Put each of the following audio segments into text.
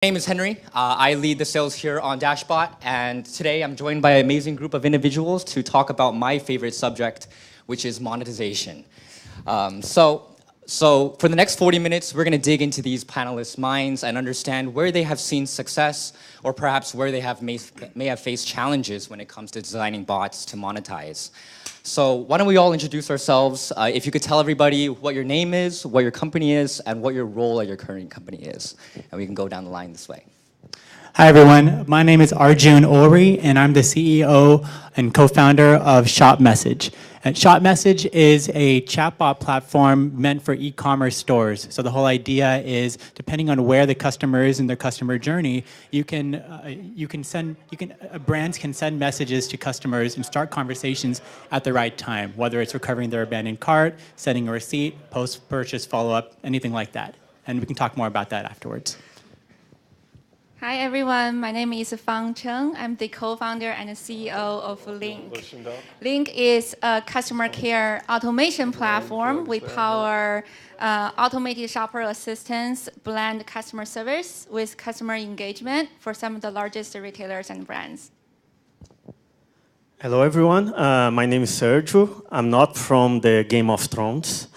My name is Henry. I lead the sales here on Dashbot, and today I'm joined by an amazing group of individuals to talk about my favorite subject, which is monetization. So for the next 40 minutes, we're going to dig into these panelists' minds and understand where they have seen success, or perhaps where they may have faced challenges when it comes to designing bots to monetize. So why don't we all introduce ourselves? If you could tell everybody what your name is, what your company is, and what your role at your current company is. And we can go down the line this way. Hi, everyone. My name is Arjun Ohri, and I'm the CEO and co-founder of ShopMessage. And ShopMessage is a chatbot platform meant for e-commerce stores. So the whole idea is, depending on where the customer is in their customer journey, brands can send messages to customers and start conversations at the right time, whether it's recovering their abandoned cart, sending a receipt, post-purchase follow-up, anything like that. And we can talk more about that afterwards. Hi, everyone. My name is Fang Cheng. I'm the co-founder and CEO of Linc. Linc is a customer care automation platform. We power automated shopper assistance, blend customer service with customer engagement for some of the largest retailers and brands. Hello, everyone. My name is Sergio. I'm not from the Game of Thrones.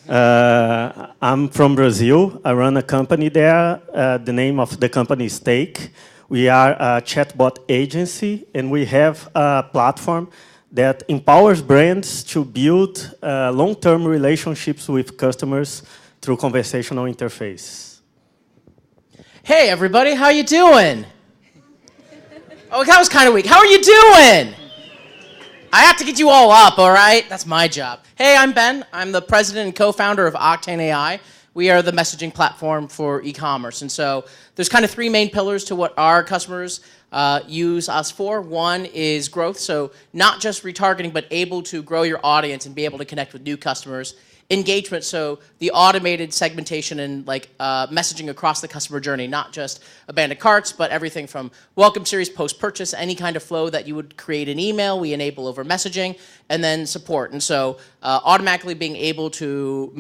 I'm from Brazil. I run a company there. The name of the company is Take. We are a chatbot agency, and we have a platform that empowers brands to build long-term relationships with customers through conversational interface. Hey, everybody, how you doing? Oh, that was kind of weak. How are you doing? I have to get you all up, all right? That's my job. Hey, I'm Ben. I'm the president and co-founder of Octane AI. We are the messaging platform for e-commerce. And so there's kind of three main pillars to what our customers use us for. One is growth, so not just retargeting, but able to grow your audience and be able to connect with new customers. Engagement, so the automated segmentation and messaging across the customer journey, not just abandoned carts, but everything from welcome series, post-purchase, any kind of flow that you would create an email, we enable over messaging, and then support. And so automatically being able to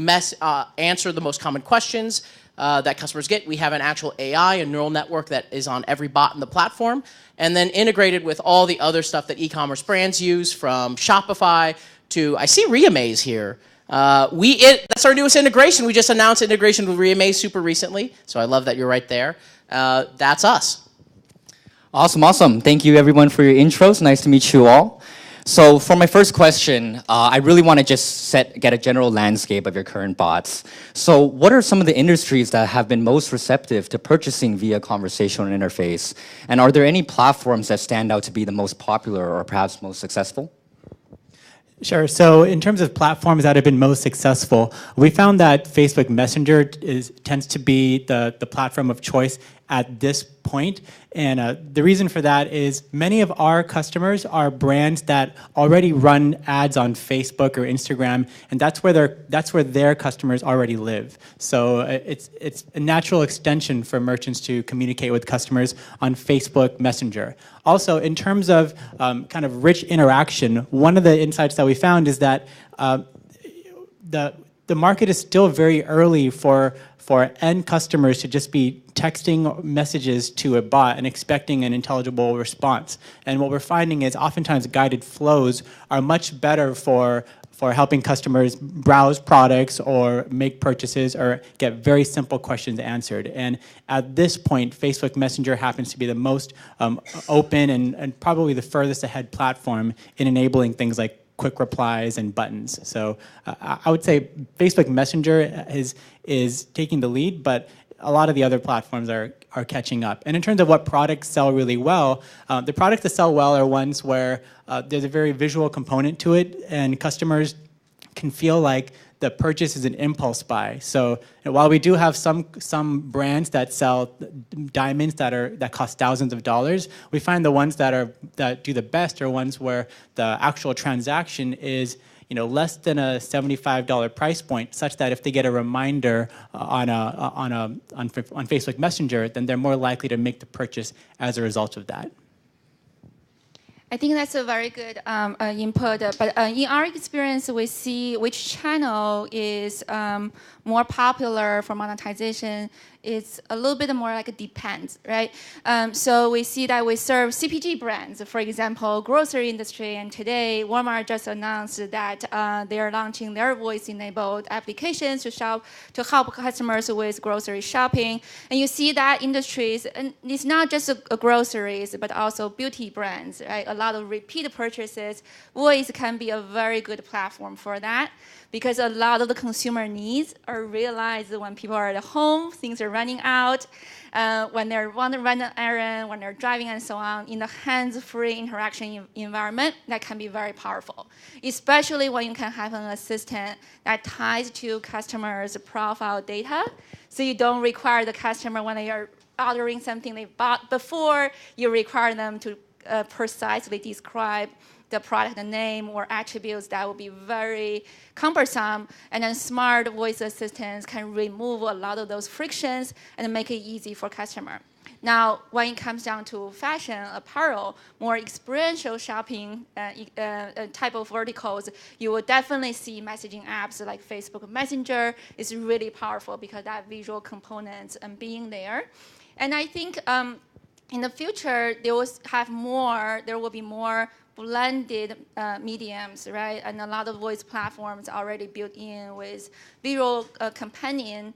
answer the most common questions that customers get. We have an actual AI, a neural network that is on every bot in the platform, and then integrated with all the other stuff that e-commerce brands use, from Shopify to, I see Reamaze here. That's our newest integration. We just announced integration with Reamaze super recently, so I love that you're right there. That's us. Awesome. Thank you, everyone, for your intros. Nice to meet you all. So for my first question, I really want to just get a general landscape of your current bots. So what are some of the industries that have been most receptive to purchasing via conversational interface? And are there any platforms that stand out to be the most popular or perhaps most successful? Sure. So in terms of platforms that have been most successful, we found that Facebook Messenger tends to be the platform of choice at this point. And the reason for that is many of our customers are brands that already run ads on Facebook or Instagram, and that's where their customers already live. So it's a natural extension for merchants to communicate with customers on Facebook Messenger. Also, in terms of kind of rich interaction, one of the insights that we found is that the market is still very early for end customers to just be texting messages to a bot and expecting an intelligible response. And what we're finding is oftentimes guided flows are much better for helping customers browse products or make purchases or get very simple questions answered. And at this point, Facebook Messenger happens to be the most open and probably the furthest ahead platform in enabling things like quick replies and buttons. So I would say Facebook Messenger is taking the lead, but a lot of the other platforms are catching up. And in terms of what products sell really well, the products that sell well are ones where there's a very visual component to it, and customers can feel like the purchase is an impulse buy. So while we do have some brands that sell diamonds that cost thousands of dollars, we find the ones that do the best are ones where the actual transaction is less than a $75 price point, such that if they get a reminder on Facebook Messenger, then they're more likely to make the purchase as a result of that. I think that's a very good input. But in our experience, we see which channel is more popular for monetization, it's a little bit more like it depends, right? So we see that we serve CPG brands, for example, grocery industry, and today Walmart just announced that they are launching their voice-enabled applications to help customers with grocery shopping. And you see that industries, and it's not just groceries, but also beauty brands, right? A lot of repeat purchases. Voice can be a very good platform for that, because a lot of the consumer needs are realized when people are at home, things are running out, when they want to run an errand, when they're driving and so on. In the hands-free interaction environment, that can be very powerful, especially when you can have an assistant that ties to customers' profile data, so you don't require the customer when they are ordering something they bought before, you require them to precisely describe the product name or attributes that will be very cumbersome, and then smart voice assistants can remove a lot of those frictions and make it easy for customer. Now, when it comes down to fashion, apparel, more experiential shopping type of verticals, you will definitely see messaging apps like Facebook Messenger is really powerful because that visual components and being there. And I think in the future, there will be more blended mediums, right? And a lot of voice platforms already built in with visual companion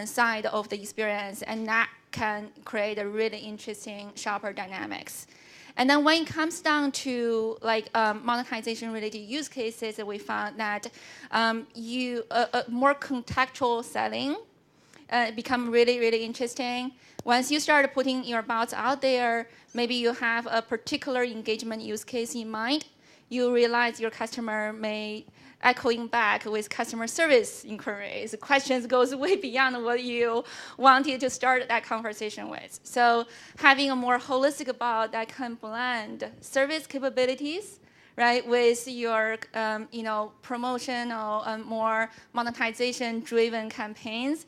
side of the experience, and that can create a really interesting shopper dynamics. And then when it comes down to like monetization related use cases, we found that more contextual selling become really, really interesting. Once you start putting your bots out there, maybe you have a particular engagement use case in mind, you realize your customer may echoing back with customer service inquiries. Questions goes way beyond what you wanted to start that conversation with. So having a more holistic bot that can blend service capabilities, right, with your promotional, more monetization-driven campaigns,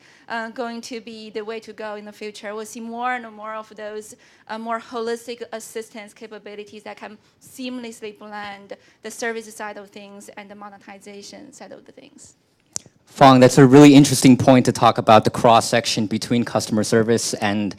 going to be the way to go in the future. We'll see more and more of those more holistic assistance capabilities that can seamlessly blend the service side of things and the monetization side of the things. Fang, that's a really interesting point to talk about the cross-section between customer service and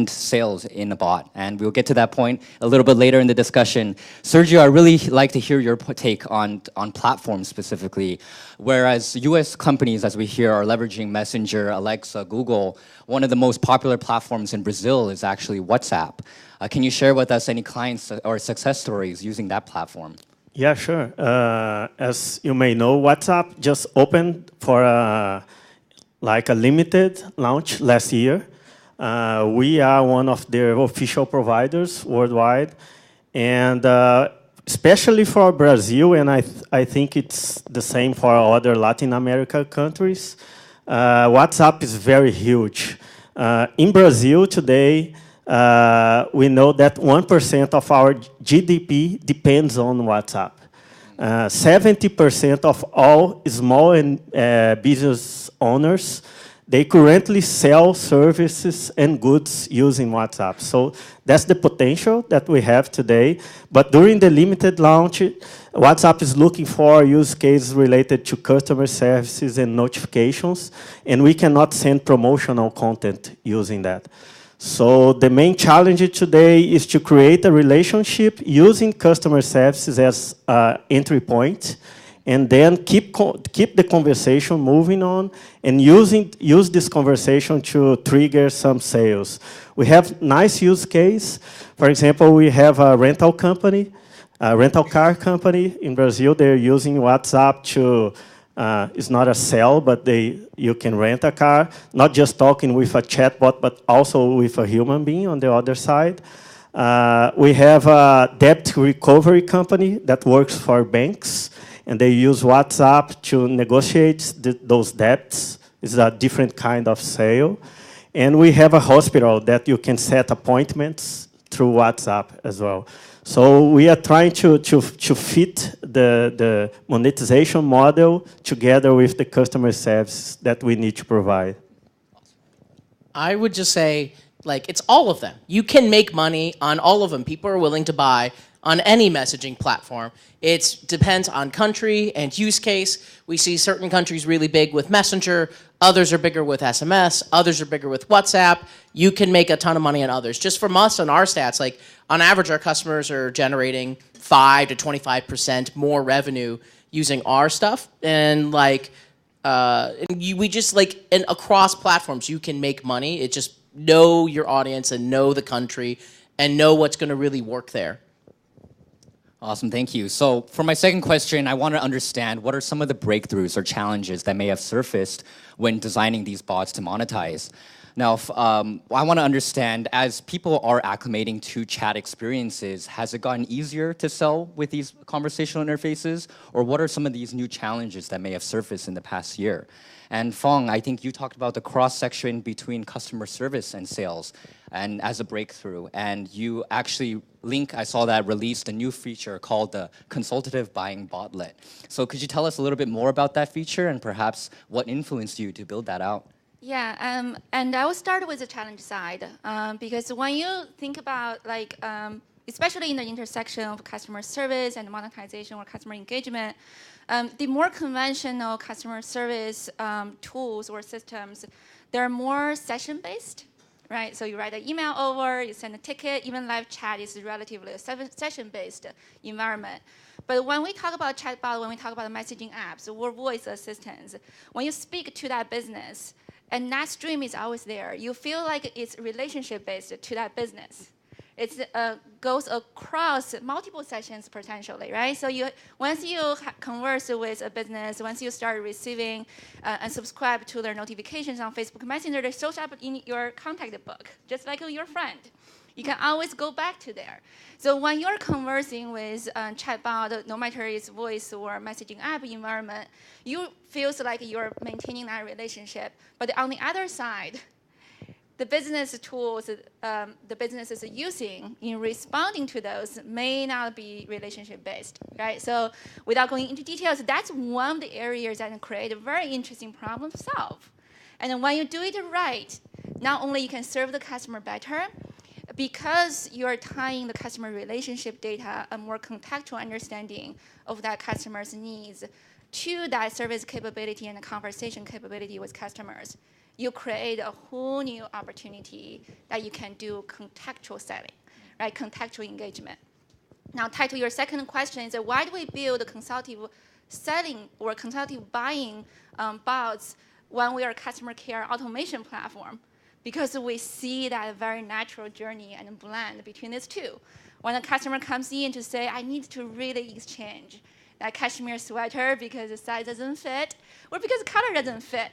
sales in a bot. And we'll get to that point a little bit later in the discussion. Sergio, I really like to hear your take on platforms specifically. Whereas US companies, as we hear, are leveraging Messenger, Alexa, Google, one of the most popular platforms in Brazil is actually WhatsApp. Can you share with us any clients or success stories using that platform? Yeah, sure. As you may know, WhatsApp just opened for a limited launch last year. We are one of their official providers worldwide, and especially for Brazil, and I think it's the same for other Latin America countries. WhatsApp is very huge. In Brazil today, we know that 1% of our GDP depends on WhatsApp. 70% of all small and business owners, they currently sell services and goods using WhatsApp. So that's the potential that we have today. But during the limited launch, WhatsApp is looking for use cases related to customer services and notifications, and we cannot send promotional content using that. So the main challenge today is to create a relationship using customer services as an entry point, and then keep the conversation moving on, and use this conversation to trigger some sales. We have nice use case. For example, we have a rental company, a rental car company in Brazil. They're using WhatsApp to it's not a sell, but you can rent a car, not just talking with a chatbot, but also with a human being on the other side. We have a debt recovery company that works for banks, and they use WhatsApp to negotiate those debts. It's a different kind of sale. And we have a hospital that you can set appointments through WhatsApp as well. So we are trying to fit the monetization model together with the customer service that we need to provide. I would just say Like, it's all of them. You can make money on all of them. People are willing to buy on any messaging platform. It depends on country and use case. We see certain countries really big with Messenger, others are bigger with SMS, others are bigger with WhatsApp. You can make a ton of money on others. Just from us on our stats, like on average, our customers are generating 5 to 25% more revenue using our stuff. And like, we just like, and across platforms, you can make money. It just know your audience and know the country and know what's going to really work there. Awesome, thank you. So for my second question, I want to understand what are some of the breakthroughs or challenges that may have surfaced when designing these bots to monetize. Now, I want to understand, as people are acclimating to chat experiences, has it gotten easier to sell with these conversational interfaces? Or what are some of these new challenges that may have surfaced in the past year? And Fang, I think you talked about the cross-section between customer service and sales and as a breakthrough. And you actually, Linc, I saw that released a new feature called the consultative buying botlet. So could you tell us a little bit more about that feature and perhaps what influenced you to build that out? Yeah, and I will start with the challenge side because when you think about like, especially in the intersection of customer service and monetization or customer engagement, the more conventional customer service tools or systems, they're more session-based, right? So you write an email over, you send a ticket, even live chat is relatively a session-based environment. But when we talk about chatbot, when we talk about messaging apps or voice assistants, when you speak to that business, and that stream is always there, you feel like it's relationship-based to that business. It goes across multiple sessions potentially, right? So once you converse with a business, once you start receiving and subscribe to their notifications on Facebook Messenger, they show up in your contact book, just like your friend. You can always go back to there. So when you're conversing with a chatbot, no matter it's voice or messaging app environment, you feel like you're maintaining that relationship. But on the other side, the business tools the business is using in responding to those may not be relationship-based, right? So without going into details, that's one of the areas that create a very interesting problem to solve. And then when you do it right, not only you can serve the customer better, because you're tying the customer relationship data, a more contextual understanding of that customer's needs to that service capability and the conversation capability with customers, you create a whole new opportunity that you can do contextual selling, right? Contextual engagement. Now, tied to your second question is why do we build consultative selling or consultative buying bots when we are a customer care automation platform? Because we see that very natural journey and blend between these two. When a customer comes in to say, I need to really exchange that cashmere sweater because the size doesn't fit, or because the color doesn't fit,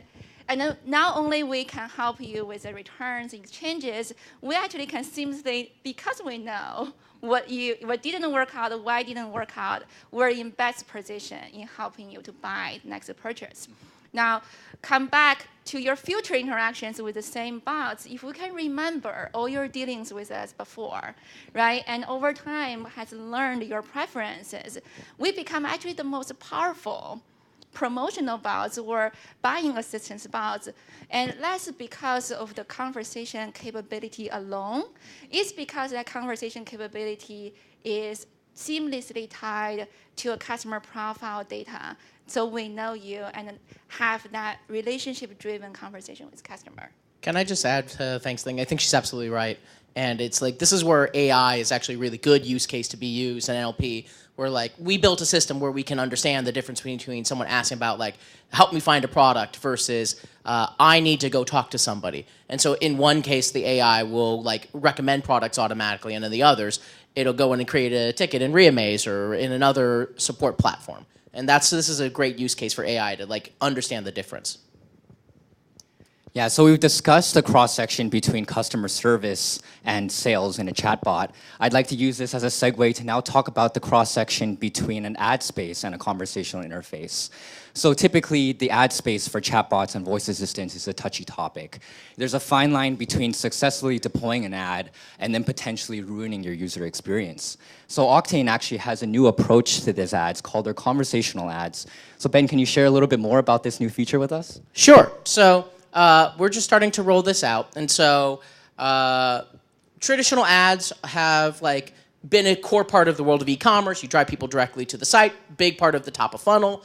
and not only we can help you with the returns and exchanges, we actually can seamlessly, because we know what didn't work out, why didn't work out, we're in best position in helping you to buy the next purchase. Now, come back to your future interactions with the same bots. If we can remember all your dealings with us before, right, and over time has learned your preferences, we become actually the most powerful promotional bots or buying assistance bots, and less because of the conversation capability alone. It's because that conversation capability is seamlessly tied to a customer profile data, so we know you and have that relationship-driven conversation with customer. Can I just add to Fang's thing? I think she's absolutely right. And it's like, this is where AI is actually a really good use case to be used in NLP, where like, we built a system where we can understand the difference between someone asking about like, help me find a product versus I need to go talk to somebody. And so in one case, the AI will like recommend products automatically, and in the others, it'll go in and create a ticket in Reamaze or in another support platform. And this is a great use case for AI to like understand the difference. Yeah, so we've discussed the cross-section between customer service and sales in a chatbot. I'd like to use this as a segue to now talk about the cross-section between an ad space and a conversational interface. So typically, the ad space for chatbots and voice assistants is a touchy topic. There's a fine line between successfully deploying an ad and then potentially ruining your user experience. So Octane actually has a new approach to these ads called their conversational ads. So Ben, can you share a little bit more about this new feature with us? Sure. So we're just starting to roll this out. And so Traditional ads have like been a core part of the world of e-commerce. You drive people directly to the site, big part of the top of funnel.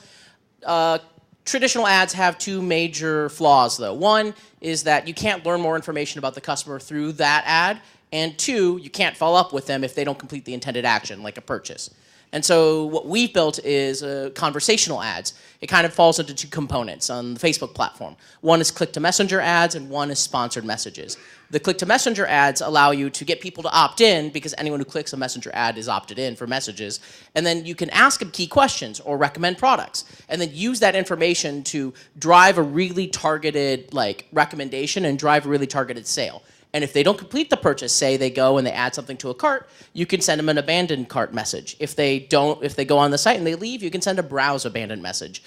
Traditional ads have two major flaws, though. One is that you can't learn more information about the customer through that ad, and two, you can't follow up with them if they don't complete the intended action, like a purchase. And so what we've built is conversational ads. It kind of falls into two components on the Facebook platform. One is click-to-messenger ads, and one is sponsored messages. The click-to-messenger ads allow you to get people to opt in because anyone who clicks a messenger ad is opted in for messages. And then you can ask them key questions or recommend products, and then use that information to drive a really targeted recommendation and drive a really targeted sale. And if they don't complete the purchase, say they go and they add something to a cart, you can send them an abandoned cart message. If they go on the site and they leave, you can send a browse abandoned message.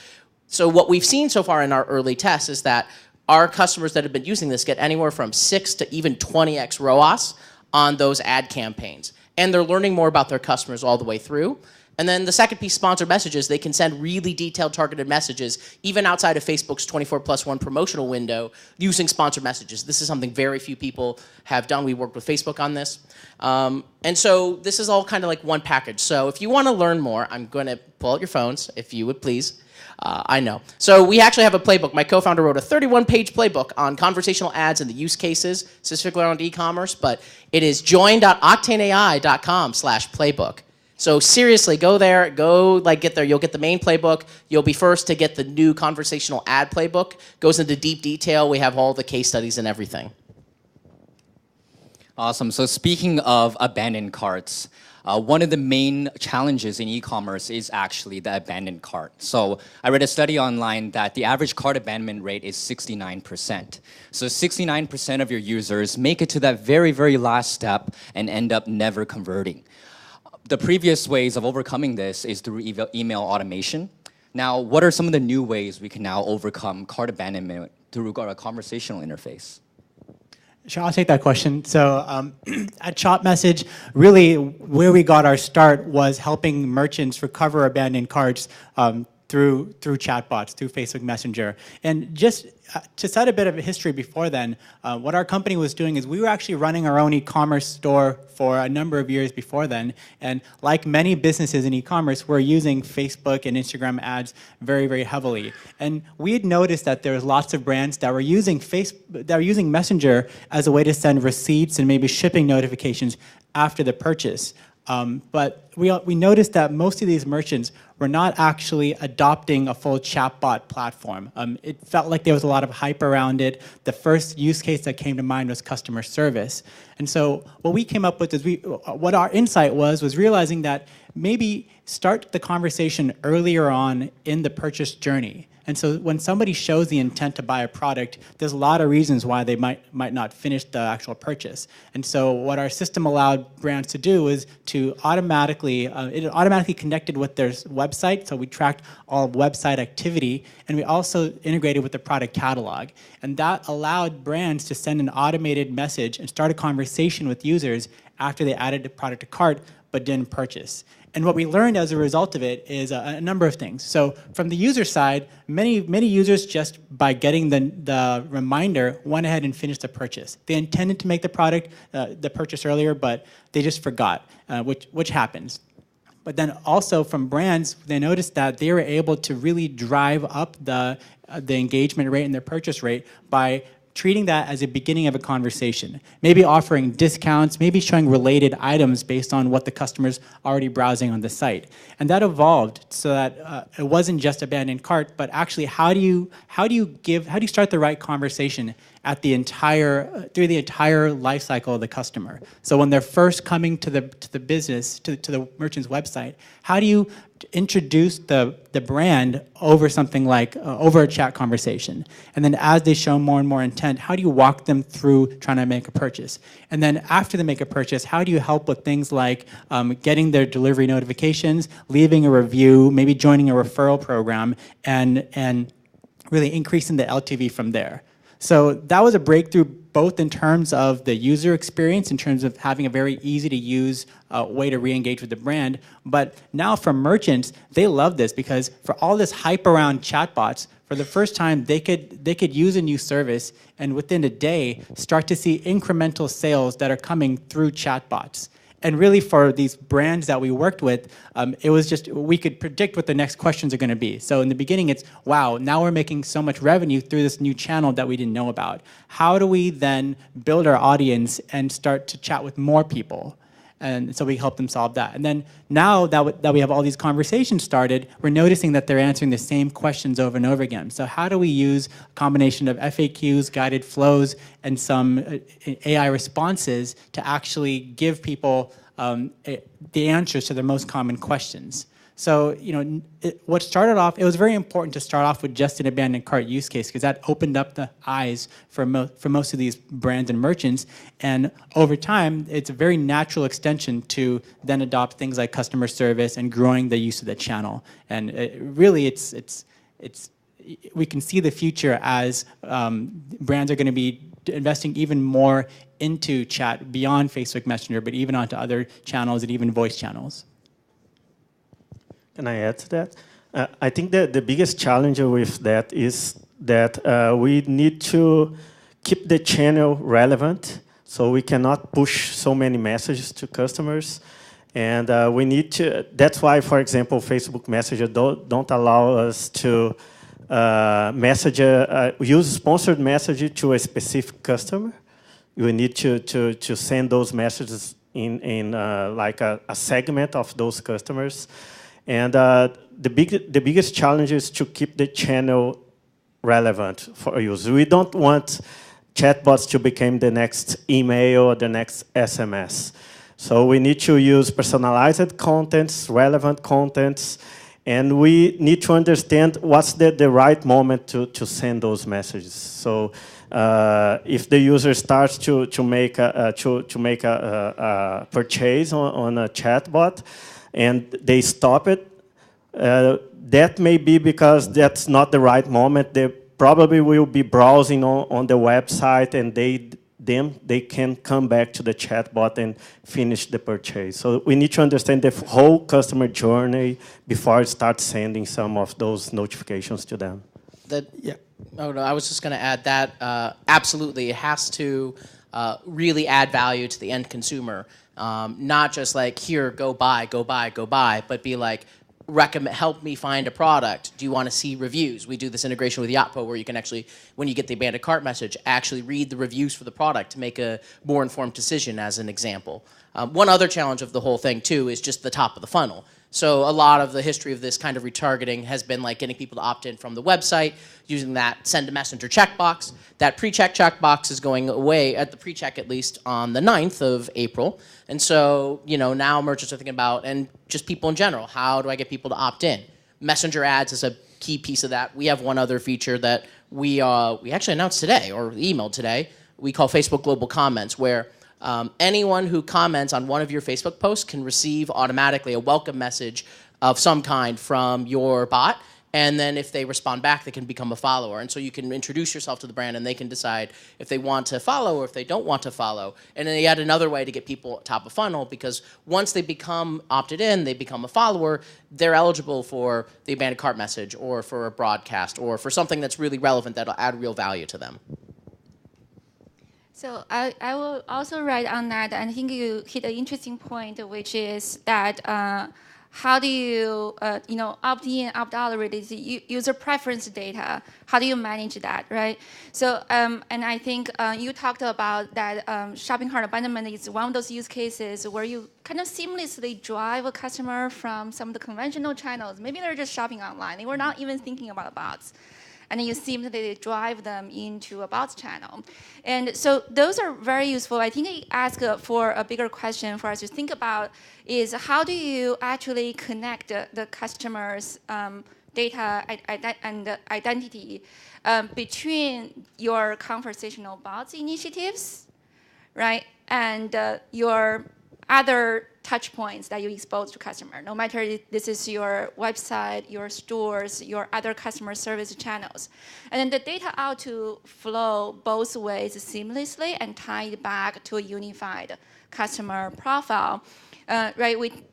So what we've seen so far in our early tests is that our customers that have been using this get anywhere from 6 to even 20x ROAS on those ad campaigns. And they're learning more about their customers all the way through. And then the second piece, sponsored messages, they can send really detailed targeted messages, even outside of Facebook's 24+1 promotional window, using sponsored messages. This is something very few people have done. We worked with Facebook on this. And so this is all kind of like one package. So if you want to learn more, I'm going to pull out your phones, if you would please. I know. So we actually have a playbook. My co-founder wrote a 31-page playbook on conversational ads and the use cases, specifically around e-commerce, but it is join.octaneai.com/playbook. So seriously, go there, get there. You'll get the main playbook. You'll be first to get the new conversational ad playbook. Goes into deep detail. We have all the case studies and everything. Awesome. So speaking of abandoned carts, one of the main challenges in e-commerce is actually the abandoned cart. So I read a study online that the average cart abandonment rate is 69%. So 69% of your users make it to that very, very last step and end up never converting. The previous ways of overcoming this is through email automation. Now, what are some of the new ways we can now overcome cart abandonment through a conversational interface? Sure, I'll take that question. So at ShopMessage, really where we got our start was helping merchants recover abandoned carts through chatbots, through Facebook Messenger. And just to set a bit of a history before then, what our company was doing is we were actually running our own e-commerce store for a number of years before then. And like many businesses in e-commerce, we're using Facebook and Instagram ads very, very heavily. And we had noticed that there was lots of brands that were using Messenger as a way to send receipts and maybe shipping notifications after the purchase. But we noticed that most of these merchants were not actually adopting a full chatbot platform. It felt like there was a lot of hype around it. The first use case that came to mind was customer service. And so what we came up with is what our insight was realizing that maybe start the conversation earlier on in the purchase journey. And so when somebody shows the intent to buy a product, there's a lot of reasons why they might not finish the actual purchase. And so what our system allowed brands to do is to it automatically connected with their website. So we tracked all website activity, and we also integrated with the product catalog. And that allowed brands to send an automated message and start a conversation with users after they added the product to cart but didn't purchase. And what we learned as a result of it is a number of things. So from the user side, many users just by getting the reminder went ahead and finished the purchase. They intended to make the purchase earlier, but they just forgot, which happens. But then also from brands, they noticed that they were able to really drive up the engagement rate and their purchase rate by treating that as a beginning of a conversation, maybe offering discounts, maybe showing related items based on what the customer's already browsing on the site. And that evolved so that it wasn't just abandoned cart, but actually how do you start the right conversation at through the entire life cycle of the customer. So when they're first coming to the business, to the merchant's website, how do you introduce the brand over something like over a chat conversation? And then as they show more and more intent, how do you walk them through trying to make a purchase? And then after they make a purchase, how do you help with things like getting their delivery notifications, leaving a review, maybe joining a referral program, and really increasing the LTV from there? So that was a breakthrough both in terms of the user experience, in terms of having a very easy to use way to re-engage with the brand. But now for merchants, they love this because for all this hype around chatbots, for the first time, they could use a new service and within a day start to see incremental sales that are coming through chatbots. And really for these brands that we worked with, it was just, we could predict what the next questions are gonna be. So in the beginning, it's, wow, now we're making so much revenue through this new channel that we didn't know about. How do we then build our audience and start to chat with more people? And so we help them solve that. And then now that we have all these conversations started, we're noticing that they're answering the same questions over and over again. So how do we use a combination of FAQs, guided flows, and some AI responses to actually give people the answers to their most common questions? So, what started off, it was very important to start off with just an abandoned cart use case because that opened up the eyes for most of these brands and merchants. And over time, it's a very natural extension to then adopt things like customer service and growing the use of the channel. And we can see the future as brands are going to be investing even more into chat beyond Facebook Messenger, but even onto other channels and even voice channels. Can I add to that? I think that the biggest challenge with that is that we need to keep the channel relevant, so we cannot push so many messages to customers. And we need to, that's why, for example, Facebook Messenger don't allow us to use sponsored message to a specific customer. We need to send those messages in like a segment of those customers. And the biggest challenge is to keep the channel relevant for users. We don't want chatbots to become the next email or the next SMS. So we need to use personalized contents, relevant contents, and we need to understand what's the right moment to send those messages. So if the user starts to make a purchase on a chatbot, and they stop it, that may be because that's not the right moment. They probably will be browsing on the website, and they can come back to the chatbot and finish the purchase. So we need to understand the whole customer journey before I start sending some of those notifications to them. Oh, no, I was just going to add that absolutely it has to really add value to the end consumer. Not just like, here, go buy, but be like, help me find a product. Do you want to see reviews? We do this integration with Yotpo where you can actually, when you get the abandoned cart message, actually read the reviews for the product to make a more informed decision, as an example. One other challenge of the whole thing, too, is just the top of the funnel. So a lot of the history of this kind of retargeting has been like getting people to opt in from the website, using that send a messenger checkbox. That pre-check checkbox is going away, at the pre-check at least, on the 9th of April. And so, now merchants are thinking about, and just people in general, how do I get people to opt in? Messenger ads is a key piece of that. We have one other feature that we actually announced today, or emailed today. We call Facebook Global Comments, where anyone who comments on one of your Facebook posts can receive automatically a welcome message of some kind from your bot. And then if they respond back, they can become a follower. And so you can introduce yourself to the brand, and they can decide if they want to follow or if they don't want to follow. And then yet another way to get people top of funnel, because once they become opted in, they become a follower, they're eligible for the abandoned cart message or for a broadcast or for something that's really relevant that'll add real value to them. So I will also write on that, and I think you hit an interesting point, which is that how do you, opt in, opt out related to user preference data? How do you manage that, right? So, and I think you talked about that shopping cart abandonment is one of those use cases where you kind of seamlessly drive a customer from some of the conventional channels. Maybe they're just shopping online. They were not even thinking about bots. And then you seamlessly drive them into a bots channel. And so those are very useful. I think I ask for a bigger question for us to think about is how do you actually connect the customer's data and identity between your conversational bots initiatives, right, and your other touch points that you expose to customer, no matter if this is your website, your stores, your other customer service channels. And then the data ought to flow both ways seamlessly and tie it back to a unified customer profile.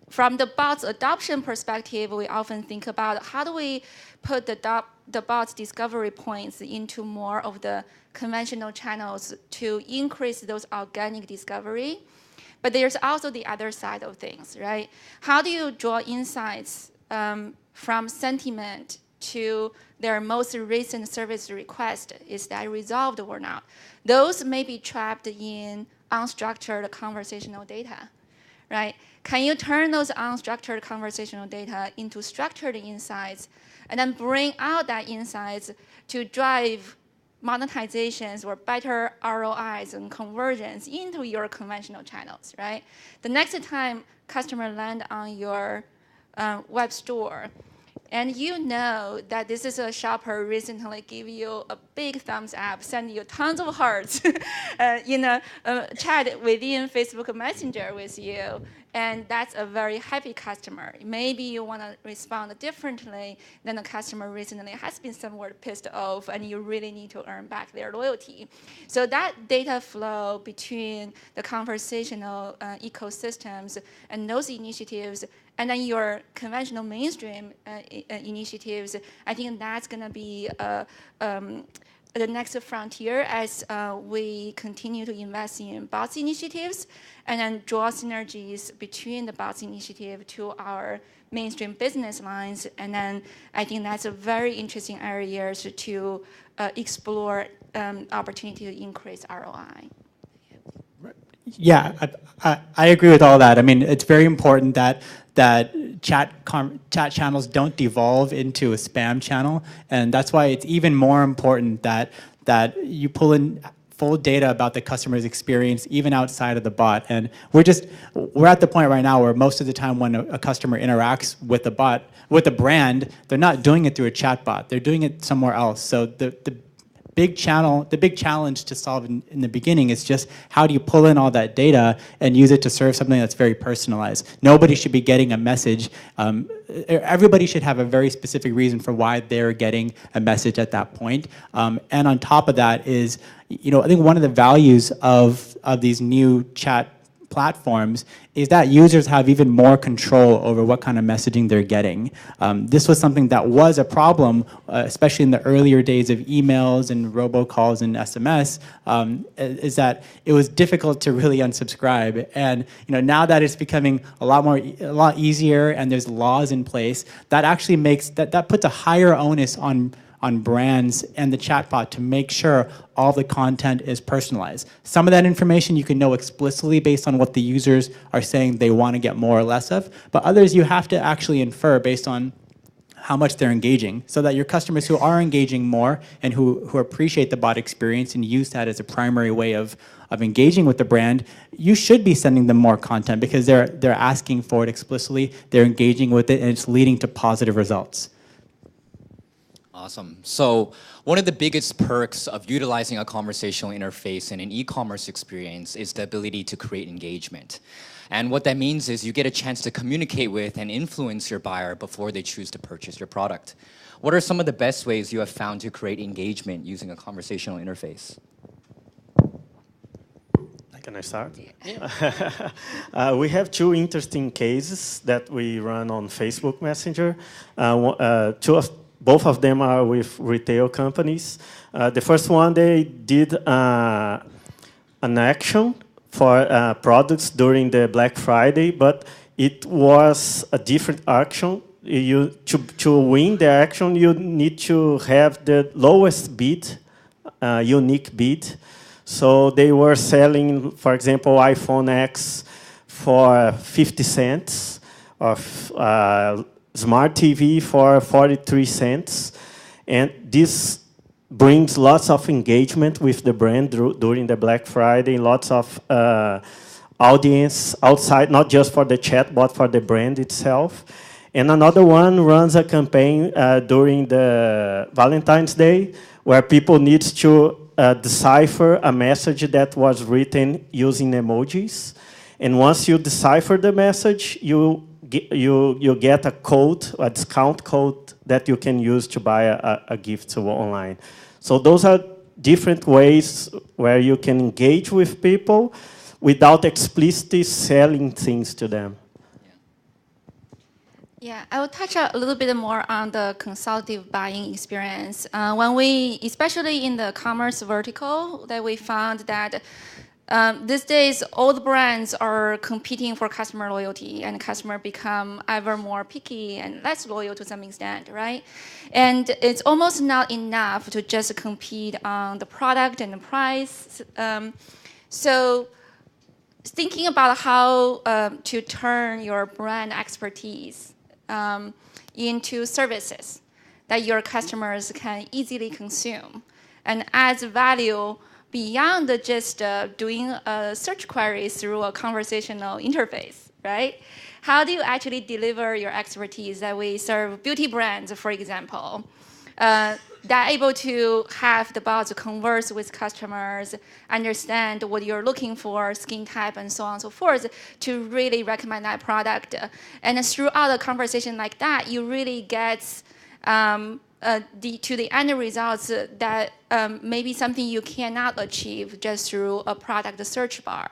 From the bots adoption perspective, we often think about how do we put the bots discovery points into more of the conventional channels to increase those organic discovery. But there's also the other side of things, right? How do you draw insights from sentiment to their most recent service request? Is that resolved or not? Those may be trapped in unstructured conversational data, right? Can you turn those unstructured conversational data into structured insights and then bring out that insights to drive monetizations or better ROIs and conversions into your conventional channels, right? The next time customer land on your web store, and you know that this is a shopper recently give you a big thumbs up, send you tons of hearts, chat within Facebook Messenger with you, and that's a very happy customer. Maybe you want to respond differently than the customer recently has been somewhat pissed off, and you really need to earn back their loyalty. So that data flow between the conversational ecosystems and those initiatives, and then your conventional mainstream initiatives, I think that's going to be the next frontier as we continue to invest in bots initiatives and then draw synergies between the bots initiative to our mainstream business lines. And then I think that's a very interesting area to explore opportunity to increase ROI. Yeah, I agree with all that. I mean, it's very important that chat channels don't devolve into a spam channel, and that's why it's even more important that you pull in full data about the customer's experience even outside of the bot. And we're at the point right now where most of the time when a customer interacts with the bot, with a brand, they're not doing it through a chat bot, they're doing it somewhere else. So the big challenge to solve in the beginning is just how do you pull in all that data and use it to serve something that's very personalized. Nobody should be getting a message. Everybody should have a very specific reason for why they're getting a message at that point. And on top of that is, I think one of the values of these new chat platforms is that users have even more control over what kind of messaging they're getting. This was something that was a problem, especially in the earlier days of emails and robocalls and SMS, is that it was difficult to really unsubscribe. And now that it's becoming a lot easier and there's laws in place, that actually makes that puts a higher onus on brands and the chatbot to make sure all the content is personalized. Some of that information you can know explicitly based on what the users are saying they want to get more or less of, but others you have to actually infer based on how much they're engaging, so that your customers who are engaging more and who appreciate the bot experience and use that as a primary way of engaging with the brand, you should be sending them more content because they're asking for it explicitly, they're engaging with it, and it's leading to positive results. Awesome. So one of the biggest perks of utilizing a conversational interface in an e-commerce experience is the ability to create engagement. And what that means is you get a chance to communicate with and influence your buyer before they choose to purchase your product. What are some of the best ways you have found to create engagement using a conversational interface? Can I start? Yeah. We have two interesting cases that we run on Facebook Messenger. Both of them are with retail companies. The first one, they did an action for products during the Black Friday, but it was a different action. To win the action, you need to have the lowest bid, unique bid. So they were selling, for example, iPhone X for 50 cents, or Smart TV for 43 cents. And this brings lots of engagement with the brand during the Black Friday, lots of audience outside, not just for the chat, but for the brand itself. And another one runs a campaign during the Valentine's Day, where people need to decipher a message that was written using emojis. And once you decipher the message, you get a code, a discount code that you can use to buy a gift online. So those are different ways where you can engage with people without explicitly selling things to them. Yeah, I will touch a little bit more on the consultative buying experience. When we, especially in the commerce vertical, that we found that these days all the brands are competing for customer loyalty, and customers become ever more picky and less loyal to some extent, right? And it's almost not enough to just compete on the product and the price. So thinking about how to turn your brand expertise into services that your customers can easily consume and adds value beyond just doing a search query through a conversational interface, right? How do you actually deliver your expertise that we serve beauty brands, for example, that are able to have the bots converse with customers, understand what you're looking for, skin type, and so on and so forth, to really recommend that product. And throughout a conversation like that, you really get to the end results that maybe something you cannot achieve just through a product search bar.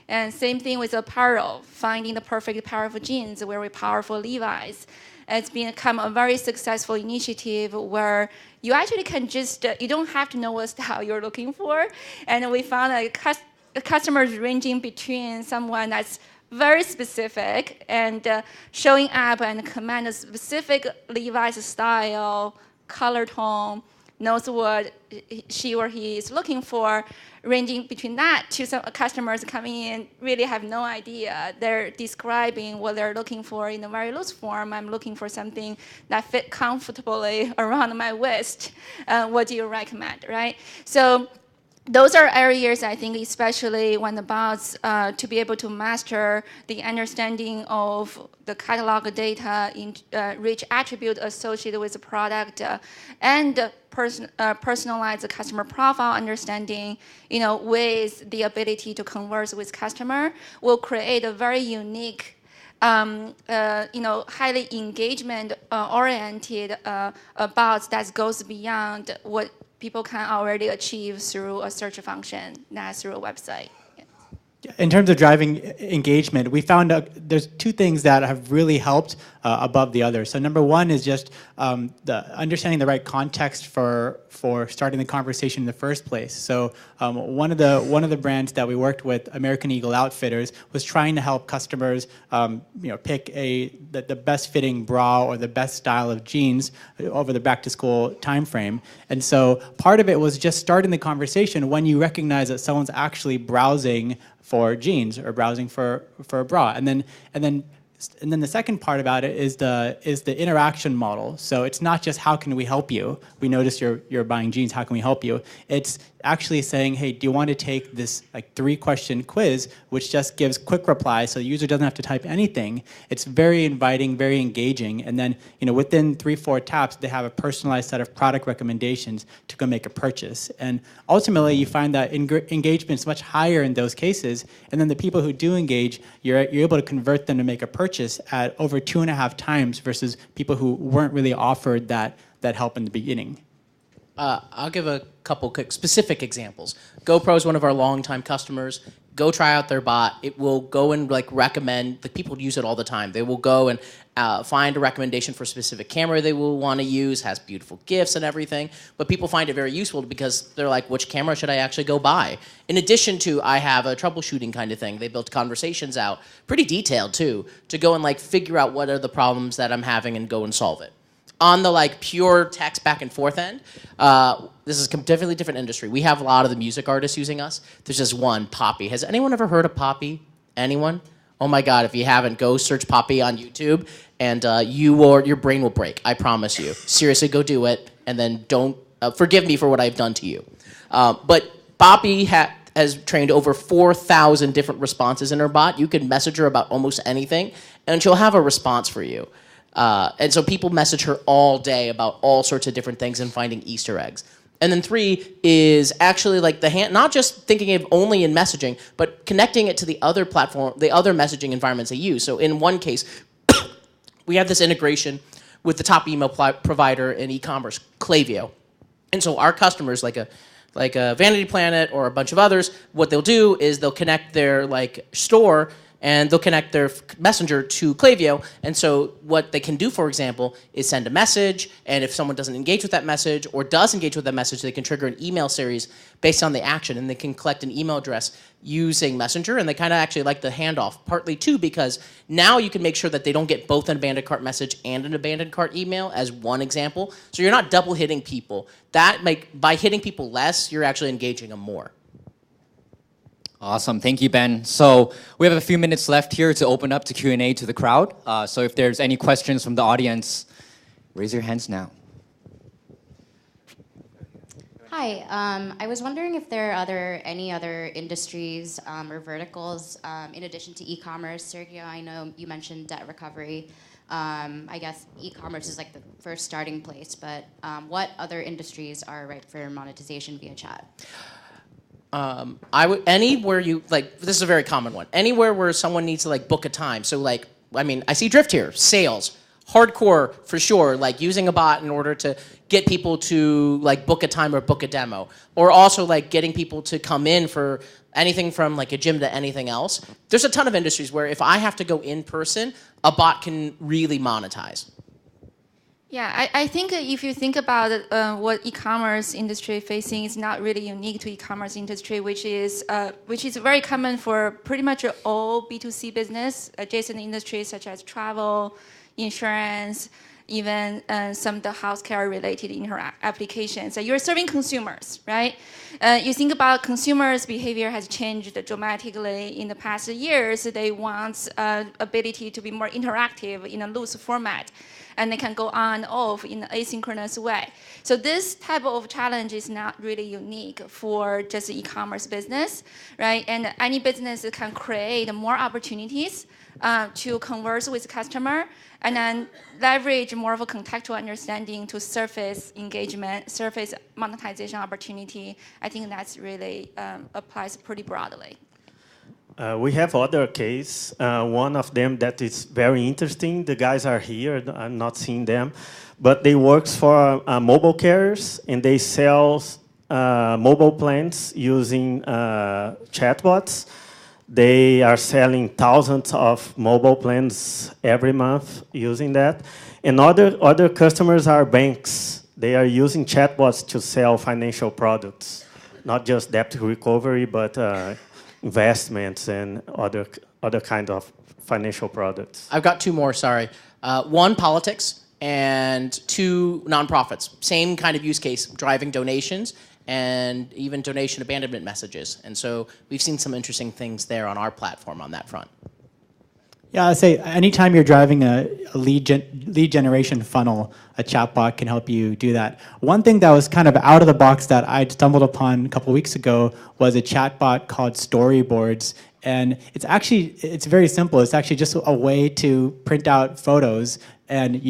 And same thing with apparel, finding the perfect pair of jeans, very powerful Levi's. It's become a very successful initiative where you actually can just, you don't have to know what style you're looking for. And we found that customers ranging between someone that's very specific and showing up and command a specific Levi's style, color tone, knows what she or he is looking for, ranging between that to some customers coming in really have no idea. They're describing what they're looking for in a very loose form. I'm looking for something that fit comfortably around my waist. What do you recommend, right? So those are areas, I think, especially when the bots, to be able to master the understanding of the catalog data, in rich attribute associated with the product, and personalize the customer profile understanding, with the ability to converse with customer, will create a very unique, highly engagement oriented bots that goes beyond what people can already achieve through a search function, not through a website. In terms of driving engagement, we found out there's two things that have really helped above the others. So number one is just understanding the right context for starting the conversation in the first place. So one of the brands that we worked with, American Eagle Outfitters, was trying to help customers pick the best fitting bra or the best style of jeans over the back to school time frame. And so part of it was just starting the conversation when you recognize that someone's actually browsing for jeans or browsing for a bra, and then the second part about it is the interaction model. So it's not just how can we help you? We noticed you're buying jeans. How can we help you? It's actually saying, hey, do you want to take this 3-question quiz, which just gives quick replies, so the user doesn't have to type anything. It's very inviting, very engaging, and then within 3-4 taps, they have a personalized set of product recommendations to go make a purchase. And ultimately, you find that engagement is much higher in those cases, and then the people who do engage, you're able to convert them to make a purchase at over 2.5 times versus people who weren't really offered that help in the beginning. I'll give a couple quick specific examples. GoPro is one of our longtime customers. Go try out their bot. It will go and recommend. The people use it all the time. They will go and find a recommendation for a specific camera they will want to use. Has beautiful GIFs and everything. But people find it very useful because they're like, which camera should I actually go buy? In addition to, I have a troubleshooting kind of thing. They built conversations out, pretty detailed too, to go and figure out what are the problems that I'm having and go and solve it. On the pure text back and forth end, this is a definitely different industry. We have a lot of the music artists using us. There's just one, Poppy. Has anyone ever heard of Poppy? Anyone? Oh my God, if you haven't, go search Poppy on YouTube and your brain will break, I promise you. Seriously, go do it and then don't, forgive me for what I've done to you. But Poppy has trained over 4,000 different responses in her bot. You can message her about almost anything and she'll have a response for you. And so people message her all day about all sorts of different things and finding Easter eggs. And then 3 is actually like not just thinking of only in messaging, but connecting it to the other platform, the other messaging environments they use. So in one case, we have this integration with the top email provider in e-commerce, Klaviyo. And so our customers, like a Vanity Planet or a bunch of others, what they'll do is they'll connect their store and they'll connect their messenger to Klaviyo. And so what they can do, for example, is send a message, and if someone doesn't engage with that message or does engage with that message, they can trigger an email series based on the action, and they can collect an email address using Messenger, and they kind of actually like the handoff, partly too because now you can make sure that they don't get both an abandoned cart message and an abandoned cart email as one example. So you're not double hitting people. By hitting people less, you're actually engaging them more. Awesome, thank you, Ben. So we have a few minutes left here to open up to Q&A to the crowd. So if there's any questions from the audience, raise your hands now. Hi, I was wondering if there are any other industries or verticals in addition to e-commerce. Sergio, I know you mentioned debt recovery. I guess e-commerce is like the first starting place, but what other industries are ripe for monetization via chat? Anywhere you this is a very common one. Anywhere where someone needs to book a time. So I see drift here. Sales, hardcore for sure. Using a bot in order to get people to book a time or book a demo, or also getting people to come in for anything from a gym to anything else. There's a ton of industries where if I have to go in person, a bot can really monetize. Yeah, I think if you think about what e-commerce industry facing is not really unique to e-commerce industry, which is very common for pretty much all B2C business, adjacent industries such as travel, insurance, even some of the healthcare related applications. So you're serving consumers, right? You think about consumers' behavior has changed dramatically in the past years. They want ability to be more interactive in a loose format, and they can go on and off in an asynchronous way. So this type of challenge is not really unique for just e-commerce business, right? And any business can create more opportunities to converse with customer, and then leverage more of a contextual understanding to surface engagement, surface monetization opportunity. I think that's really applies pretty broadly. We have other case. One of them that is very interesting. The guys are here. I'm not seeing them, but they work for mobile carriers, and they sell mobile plans using chatbots. They are selling thousands of mobile plans every month using that. And other customers are banks. They are using chatbots to sell financial products, not just debt recovery, but investments and other kind of financial products. I've got 2 more, sorry. 1, politics, and 2, nonprofits. Same kind of use case, driving donations and even donation abandonment messages. And so we've seen some interesting things there on our platform on that front. Yeah, I'd say anytime you're driving a lead generation funnel, a chatbot can help you do that. One thing that was kind of out of the box that I stumbled upon a couple weeks ago was a chatbot called Storyboards. And it's very simple. It's actually just a way to print out photos, and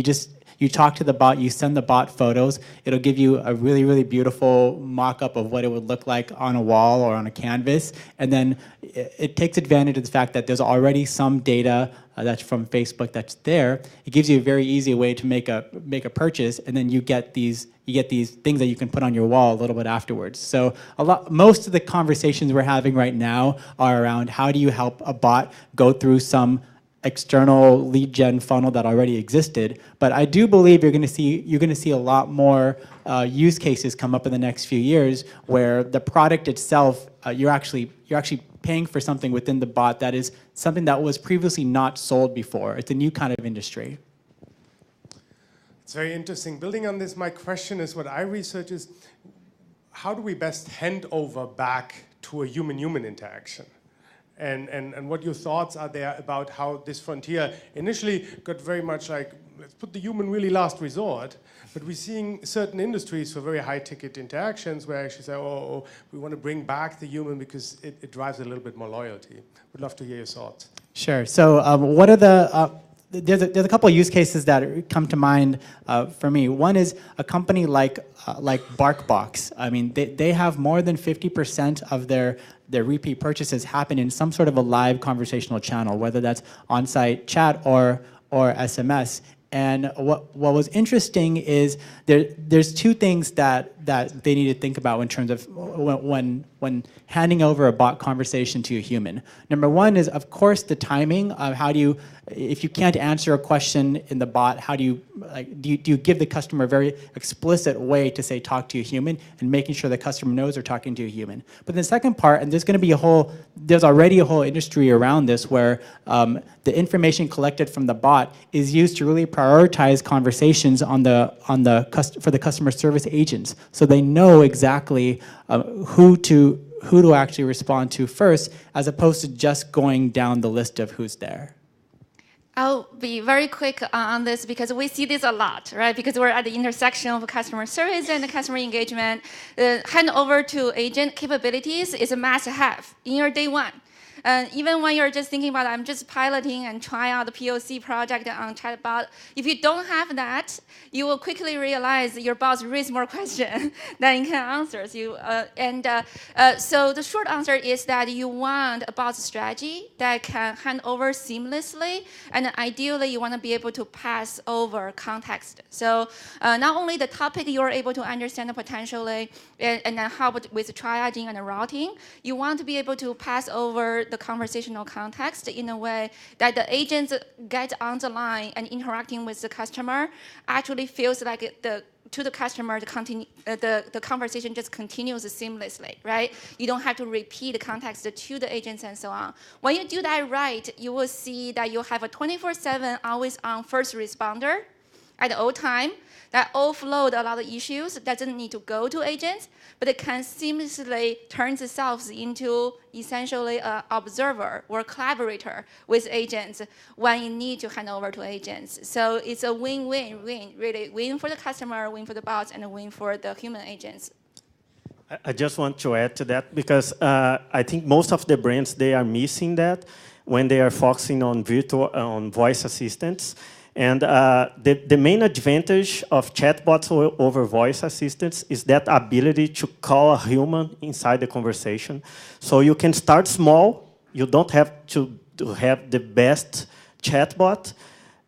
you talk to the bot, you send the bot photos, it'll give you a really, really beautiful mock-up of what it would look like on a wall or on a canvas, and then it takes advantage of the fact that there's already some data that's from Facebook that's there. It gives you a very easy way to make a purchase, and then you get these things that you can put on your wall a little bit afterwards. So most of the conversations we're having right now are around how do you help a bot go through some external lead gen funnel that already existed, but I do believe you're going to see a lot more use cases come up in the next few years where the product itself you're actually paying for something within the bot that is something that was previously not sold before. It's a new kind of industry. It's very interesting. Building on this, my question is, what I research is, how do we best hand over back to a human-human interaction? And what your thoughts are there about how this frontier initially got very much like, let's put the human really last resort, but we're seeing certain industries for very high-ticket interactions where actually say, oh, we want to bring back the human because it drives a little bit more loyalty. Would love to hear your thoughts. Sure. So what are the there's a couple of use cases that come to mind for me. One is a company like BarkBox. I mean, they have more than 50% of their repeat purchases happen in some sort of a live conversational channel, whether that's on-site chat or SMS. And what was interesting is there's two things that they need to think about in terms of when handing over a bot conversation to a human. Number one is, of course, the timing of how do you, if you can't answer a question in the bot, how do you, do you give the customer a very explicit way to say talk to a human and making sure the customer knows they're talking to a human. But the second part, and there's going to be there's already a whole industry around this where the information collected from the bot is used to really prioritize conversations for the customer service agents, so they know exactly who to actually respond to first, as opposed to just going down the list of who's there. I'll be very quick on this because we see this a lot, right? Because we're at the intersection of customer service and customer engagement. Handover to agent capabilities is a must-have in your day one. Even when you're just thinking about, I'm just piloting and trying out the POC project on chatbot, if you don't have that, you will quickly realize your boss raise more questions than it can answer. So the short answer is that you want a bot strategy that can hand over seamlessly, and ideally you want to be able to pass over context. So not only the topic you're able to understand potentially, and then help with triaging and routing, you want to be able to pass over the conversational context in a way that the agents get on the line and interacting with the customer actually feels like to the customer, the conversation just continues seamlessly, right? You don't have to repeat the context to the agents and so on. When you do that right, you will see that you have a 24/7 always on first responder at all time that offload a lot of issues, doesn't need to go to agents, but it can seamlessly turn itself into essentially an observer or collaborator with agents when you need to hand over to agents. So it's a win-win-win, really. Win for the customer, win for the bots, and a win for the human agents. I just want to add to that because I think most of the brands, they are missing that when they are focusing on on voice assistants. And the main advantage of chatbots over voice assistants is that ability to call a human inside the conversation. So you can start small. You don't have to have the best chatbot.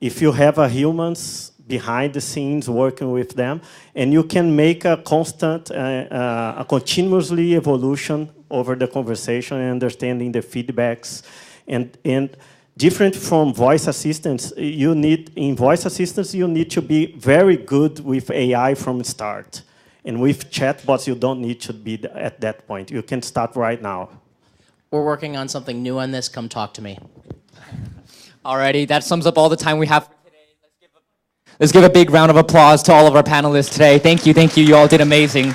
If you have a humans behind the scenes working with them, and you can make a constant, a continuously evolution over the conversation and understanding the feedbacks. And different from voice assistants, in voice assistants, you need to be very good with AI from the start. And with chatbots, you don't need to be at that point. You can start right now. We're working on something new on this. Come talk to me. Alrighty, that sums up all the time we have for today. Let's give a big round of applause to all of our panelists today. Thank you, you all did amazing.